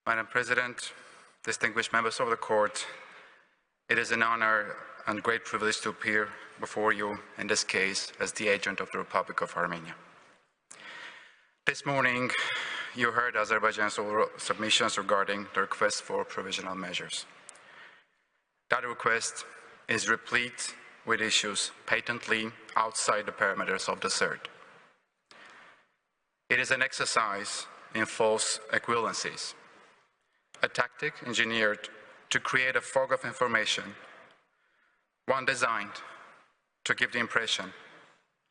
Madam President, distinguished members of the Court, it is an honor and great privilege to appear before you in this case as the agent of the Republic of Armenia. This morning, you heard Azerbaijan's oral submissions regarding the request for provisional measures. That request is replete with issues patently outside the parameters of the CERT. It is an exercise in false equivalencies, a tactic engineered to create a fog of information, one designed to give the impression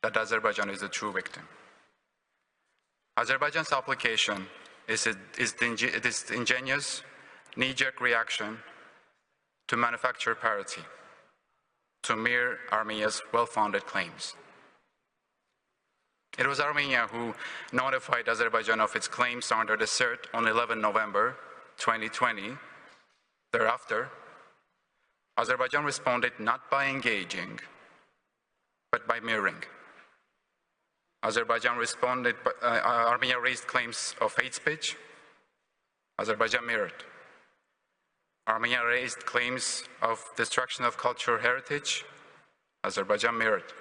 that Azerbaijan is the true victim. Azerbaijan's application is the ingenious, knee-jerk reaction to manufacture parity, to mirror Armenia's well-founded claims. It was Armenia who notified Azerbaijan of its claims under the CERT on 11 November 2020. Thereafter, Azerbaijan responded not by engaging, but by mirroring. Armenia raised claims of hate speech. Azerbaijan mirrored. Armenia raised claims of destruction of cultural heritage. Azerbaijan mirrored.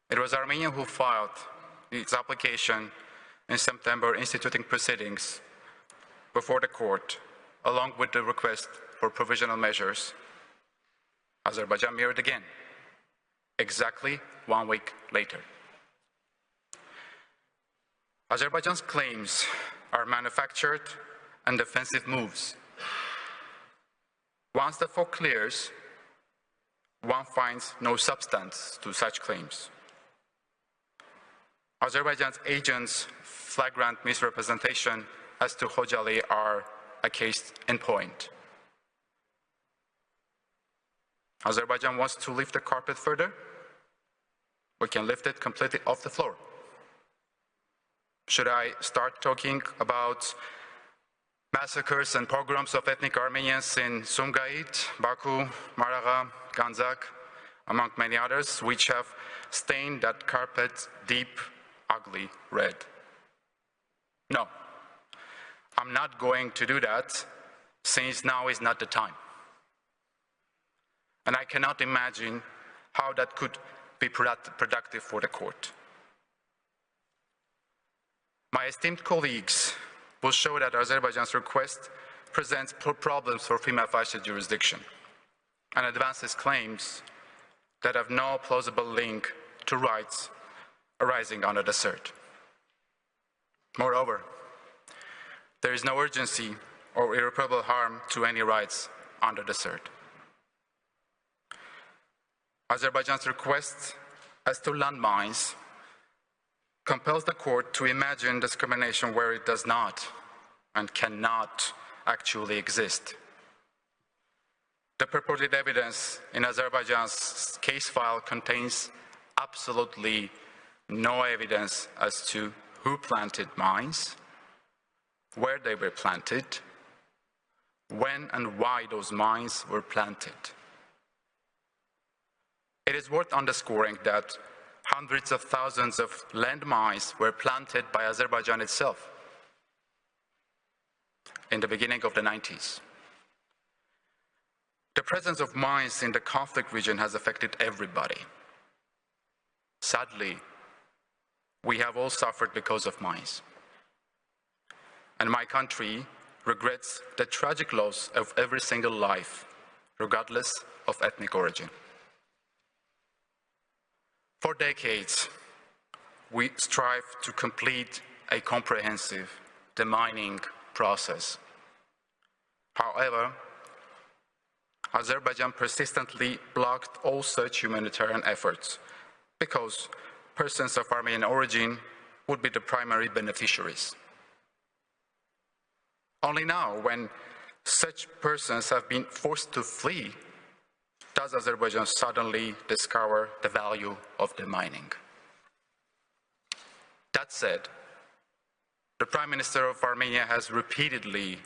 It was Armenia who filed its application in September instituting proceedings before the court, along with the request for provisional measures. Azerbaijan mirrored again, exactly 1 week later. Azerbaijan's claims are manufactured and defensive moves. Once the fog clears, one finds no substance to such claims. Azerbaijan's agents' flagrant misrepresentation as to Khojaly are a case in point. Azerbaijan wants to lift the carpet further. We can lift it completely off the floor. Should I start talking about massacres and pogroms of ethnic Armenians in Sumgait, Baku, Maraga, Ganzak, among many others, which have stained that carpet deep, ugly red? No, I'm not going to do that, since now is not the time. And I cannot imagine how that could be productive for the court. My esteemed colleagues will show that Azerbaijan's request presents problems for prima facie jurisdiction and advances claims that have no plausible link to rights arising under the CERT. Moreover, there is no urgency or irreparable harm to any rights under the CERT. Azerbaijan's request as to landmines compels the court to imagine discrimination where it does not and cannot actually exist. The purported evidence in Azerbaijan's case file contains absolutely no evidence as to who planted mines, where they were planted, when and why those mines were planted. It is worth underscoring that hundreds of thousands of landmines were planted by Azerbaijan itself in the beginning of the 90s. The presence of mines in the conflict region has affected everybody. Sadly, we have all suffered because of mines. And my country regrets the tragic loss of every single life, regardless of ethnic origin. For decades, we strive to complete a comprehensive demining process. However, Azerbaijan persistently blocked all such humanitarian efforts because persons of Armenian origin would be the primary beneficiaries. Only now, when such persons have been forced to flee, does Azerbaijan suddenly discover the value of demining. That said, the Prime Minister of Armenia has repeatedly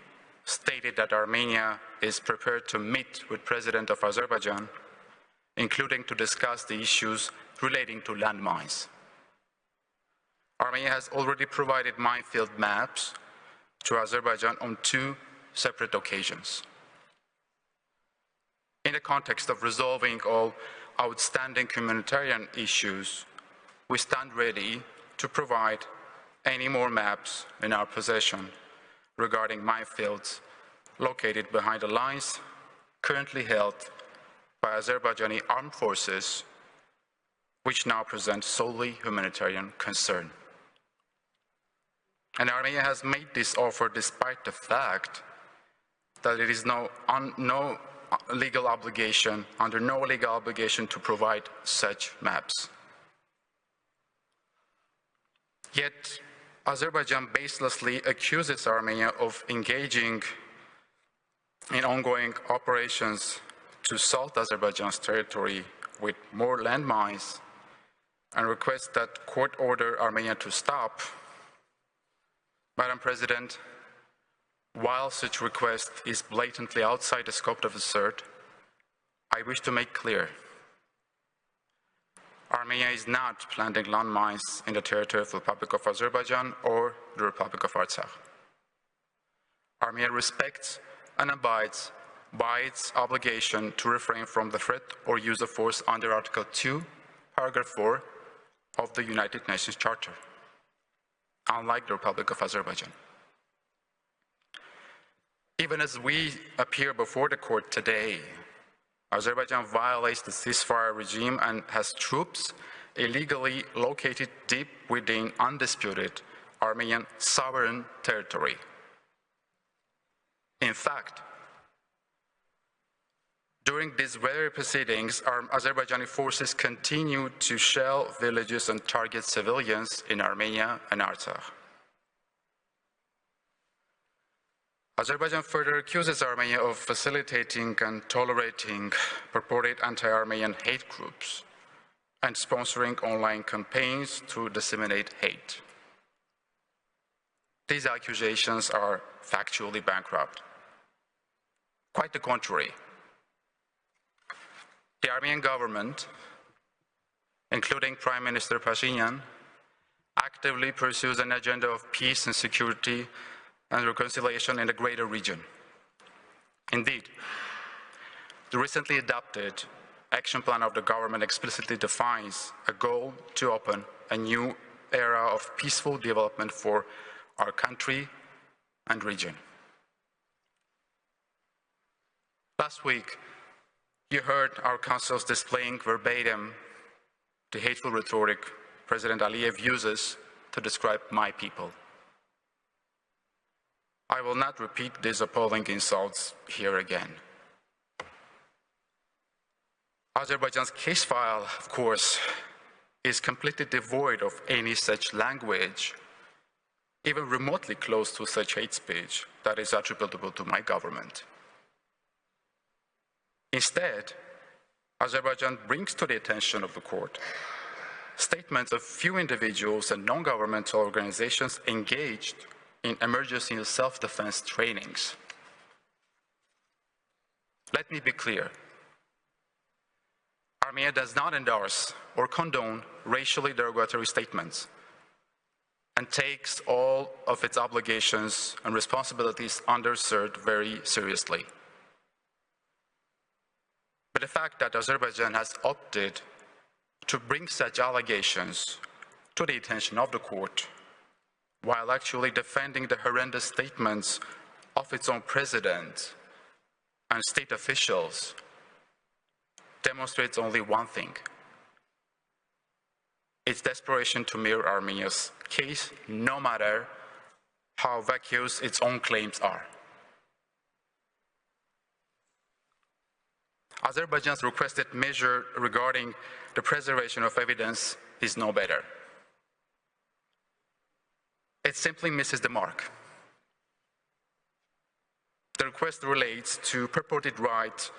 stated that Armenia is prepared to meet with President of Azerbaijan, including to discuss the issues relating to landmines. Armenia has already provided minefield maps to Azerbaijan on 2 separate occasions. In the context of resolving all outstanding humanitarian issues, we stand ready to provide any more maps in our possession regarding minefields located behind the lines currently held by Azerbaijani armed forces, which now present solely humanitarian concern. And Armenia has made this offer despite the fact that it is under no legal obligation to provide such maps. Yet, Azerbaijan baselessly accuses Armenia of engaging in ongoing operations to assault Azerbaijan's territory with more landmines and requests that court order Armenia to stop. Madam President, while such request is blatantly outside the scope of the CERT, I wish to make clear Armenia is not planting landmines in the territory of the Republic of Azerbaijan or the Republic of Artsakh. Armenia respects and abides by its obligation to refrain from the threat or use of force under Article 2, Paragraph 4 of the United Nations Charter, unlike the Republic of Azerbaijan. Even as we appear before the court today, Azerbaijan violates the ceasefire regime and has troops illegally located deep within undisputed Armenian sovereign territory. In fact, during these very proceedings, Azerbaijani forces continue to shell villages and target civilians in Armenia and Artsakh. Azerbaijan further accuses Armenia of facilitating and tolerating purported anti-Armenian hate groups and sponsoring online campaigns to disseminate hate. These accusations are factually bankrupt. Quite the contrary. The Armenian government, including Prime Minister Pashinyan, actively pursues an agenda of peace and security and reconciliation in the greater region. Indeed, the recently adopted action plan of the government explicitly defines a goal to open a new era of peaceful development for our country and region. Last week, you heard our councils displaying verbatim the hateful rhetoric President Aliyev uses to describe my people. I will not repeat these appalling insults here again. Azerbaijan's case file, of course, is completely devoid of any such language, even remotely close to such hate speech that is attributable to my government. Instead, Azerbaijan brings to the attention of the court statements of few individuals and non-governmental organizations engaged in emergency and self-defense trainings. Let me be clear. Armenia does not endorse or condone racially derogatory statements and takes all of its obligations and responsibilities under CERT very seriously. But the fact that Azerbaijan has opted to bring such allegations to the attention of the court while actually defending the horrendous statements of its own president and state officials demonstrates only one thing: its desperation to mirror Armenia's case, no matter how vacuous its own claims are. Azerbaijan's requested measure regarding the preservation of evidence is no better. It simply misses the mark. The request relates to purported right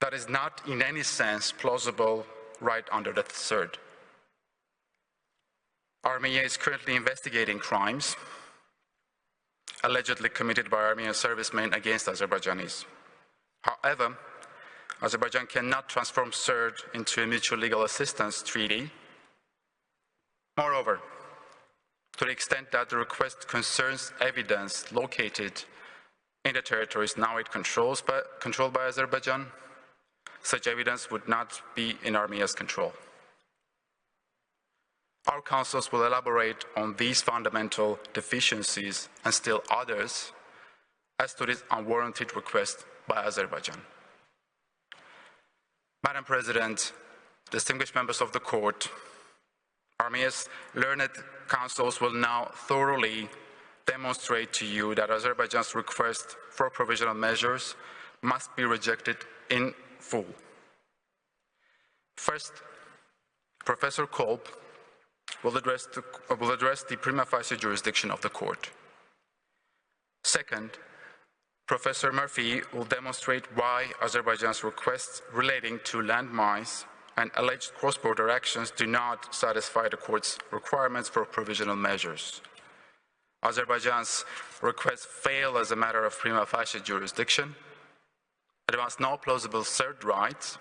that is not in any sense plausible right under the CERT. Armenia is currently investigating crimes allegedly committed by Armenian servicemen against Azerbaijanis. However, Azerbaijan cannot transform CERT into a mutual legal assistance treaty. Moreover, to the extent that the request concerns evidence located in the territories now controlled by Azerbaijan, such evidence would not be in Armenia's control. Our councils will elaborate on these fundamental deficiencies and still others as to this unwarranted request by Azerbaijan. Madam President, distinguished members of the court, Armenia's learned councils will now thoroughly demonstrate to you that Azerbaijan's request for provisional measures must be rejected in full. First, Professor Kolb will address the prima facie jurisdiction of the court. Second, Professor Murphy will demonstrate why Azerbaijan's requests relating to landmines and alleged cross-border actions do not satisfy the court's requirements for provisional measures. Azerbaijan's requests fail as a matter of prima facie jurisdiction, advance no plausible third rights,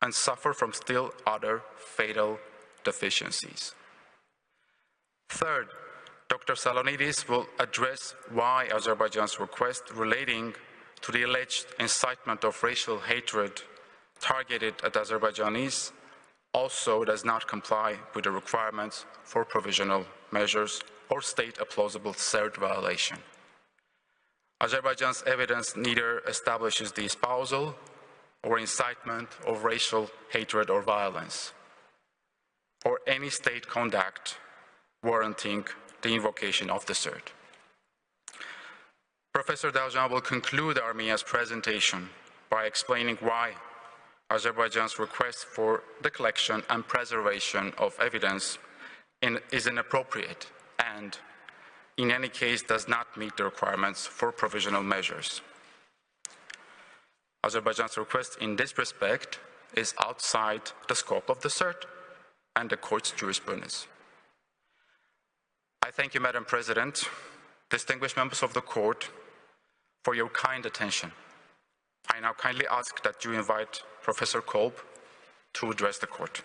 and suffer from still other fatal deficiencies. Third, Dr. Salonidis will address why Azerbaijan's request relating to the alleged incitement of racial hatred targeted at Azerbaijanis also does not comply with the requirements for provisional measures or state a plausible third violation. Azerbaijan's evidence neither establishes the espousal or incitement of racial hatred or violence, or any state conduct warranting the invocation of the third. Professor Daljan will conclude Armenia's presentation by explaining why Azerbaijan's request for the collection and preservation of evidence is inappropriate and, in any case, does not meet the requirements for provisional measures. Azerbaijan's request in this respect is outside the scope of the cert and the court's jurisprudence. I thank you, Madam President, distinguished members of the court, for your kind attention. I now kindly ask that you invite Professor Kolb to address the court.